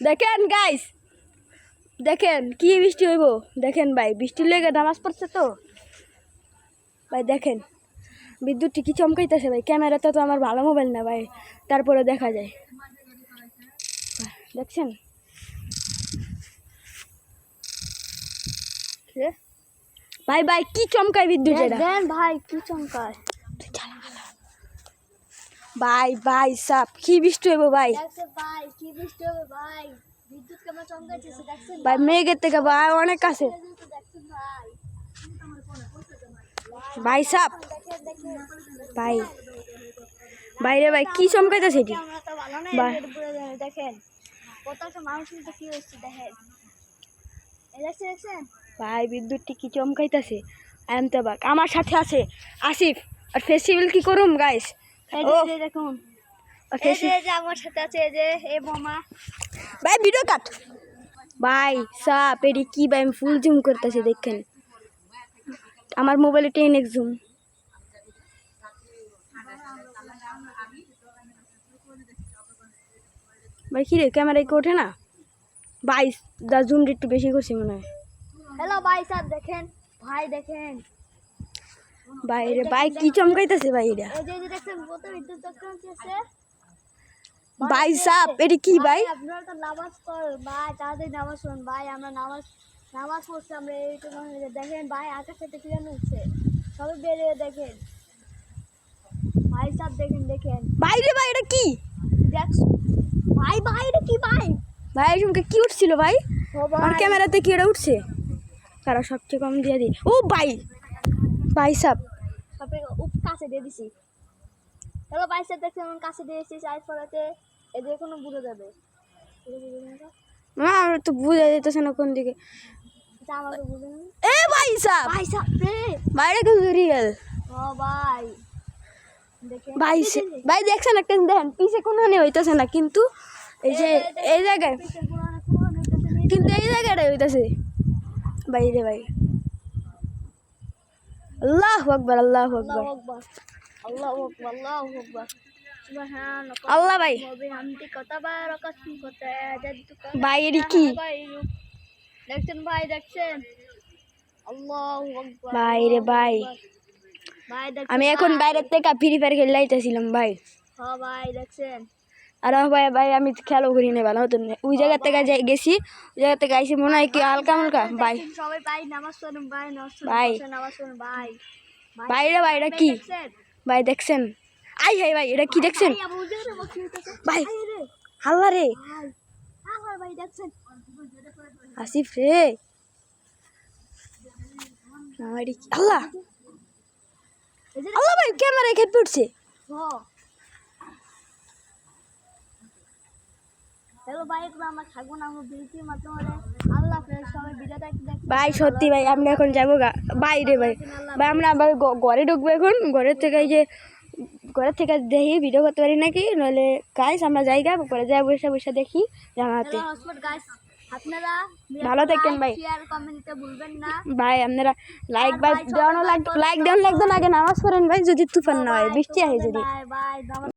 দেখেন গাইস, দেখেন কি বৃষ্টি হইব। দেখেন ভাই, বৃষ্টির লেগে নামাজ পড়ছে তো ভাই। দেখেন বিদ্যুৎ কি চমকাইতেছে ভাই। ক্যামেরাতে তো আমার ভালো মোবাইল না ভাই, তারপরে দেখা যায়। দেখছেন ভাই, ভাই কি চমকায় বিদ্যুৎ এটা। দেন ভাই কি চমকায় ভাই, ভাই সাপ কি বৃষ্টি হইব ভাই। দেখছেন ভাই কি বৃষ্টি হবে ভাই, বিদ্যুৎ কেমন চমকাইছে দেখছেন ভাই মেঘের থেকে ভাই অনেক কাছে দেখছেন ভাই। ভাই সাপ দেখেন দেখেন ভাই, বাইরে ভাই কি চমকাইতেছে এটি আমরা তো ভালো না ভাই। দেখেন কতটা মানুষ কিন্তু কি হচ্ছে দেখেন। এই দেখছেন দেখছেন ভাই বিদ্যুৎটি কি চমকাইতেছে। আনতে বাক আমার সাথে আছে আসিফ আর ফেস্টিভ্যাল কি করুম গাইস। এই ও যে দেখুন, আর এই যে আমার সাথে আছে এই যে এই বোমা। ভাই ভিডিও কাট। ভাই সাপ এটি কি ভাই, আমি ফুল জুম করতেছি দেখেন। আমার মোবাইলে 10x জুম। ভাই কি রে, ক্যামেরায় কি ওঠে না ভাই? দা জুমটা একটু বেশি করছি মনে হয়। হ্যালো ভাই সাহেব দেখেন, ভাই দেখেন বাইরে ভাই কি চমকাইতেছে ভাই এটা। এই যে দেখছেন কত বিদ্যুৎ চমকাইছে। ভাই সাপ এটি কি ভাই? আপনারা তো নামাজ পড় ভাই, তাড়াতাড়ি নামাজ পড়ুন ভাই। আমরা নামাজ পড়ছি আমরা এইটুকু দেখেন ভাই, আকাশ থেকে কি জানো উঠছে, সবাই বেরিয়ে দেখেন ভাই সাহেব দেখেন দেখেন বাইরে ভাই এটা কি দেখ ভাই, ভাই এটা কি ভাই? ভাই চমকে কি উঠছিল ভাই? ও আমার ভাই ক্যামেরাতে কি এটা উঠছে? তারা সবচেয়ে কম দিয়ে দিই। ও ভাই, ভাই সাপ সবাই কাছে দিয়ে দিছি। হ্যালো ভাই সাহেব দেখছেন আমার কাছে দিয়েছি সাইড ফলাতে, এই যে কোনো বুঝে যাবে। না আমরা তো বুঝা যেতেছে না কোন দিকে। আমাকে বুঝে না এ ভাই সাপ, ভাই সাহেব রে। বাইরে কিন্তু রিয়েল ও ভাই দেখেন ভাই। ভাই দেখছেন একটা দেখেন পিছে কোনো নেই হইতেছে না, কিন্তু এই যে এই জায়গায়, কিন্তু এই জায়গাটাই হইতেছে বাইরে ভাই। আল্লাহু আকবার, আল্লাহু আকবার, আল্লাহু আকবার, আল্লাহু আকবার, সুবহানাল্লাহ। আল্লাহ ভাই। বিহামদিকা তাবারাকাতুকা তাআজাদুকা। ভাই এর কি দেখছেন ভাই দেখছেন, আল্লাহু আকবার ভাই রে ভাই। ভাই দেখছেন আমি এখন বাইরে থেকে ফ্রি ফায়ার খেলে আইতেছিলাম ভাই। হ্যাঁ ভাই দেখছেন আর ভাই, ভাই আমি খেলো করি না ভালো হতো না। ওই জায়গা থেকে গেছি, ওই জায়গা থেকে আইসি মনে হয় কি হালকা হালকা ভাই। সবাই ভাই নামাজ পড়ুন ভাই, ভাই নামাজ পড়ুন ভাই। ভাই রে ভাই এটা কি ভাই দেখছেন? আই হাই ভাই এটা কি দেখছেন ভাই? হাল্লা রে ভাই দেখছেন আসিফ রে, আল্লাহ আল্লাহ ভাই ক্যামেরা খেপে উঠছে। হ্যালো ভাই, এগুলো আমরা থাকবো না, আমরা বিরতির মাধ্যমে আল্লাহ হাফেজ, সবাই ভিডিওটা দেখবেন ভাই সত্যি ভাই আমরা এখন যাবো বাইরে ভাই। ভাই আমরা আবার ঘরে ঢুকবো এখন। ঘরের থেকে এই যে ঘরের থেকে দেখি ভিডিও করতে পারি নাকি, নইলে গাইস আমরা জায়গা পরে যাই বসে বসে দেখি জানাতে। আপনারা ভালো থাকেন ভাই। শেয়ার কমেন্ট দিতে ভুলবেন না ভাই আপনারা লাইক ভাই দেওয়ানো লাগবে না, আগে নামাজ পড়েন ভাই, যদি তুফান না হয়, বৃষ্টি আসে যদি। Bye bye.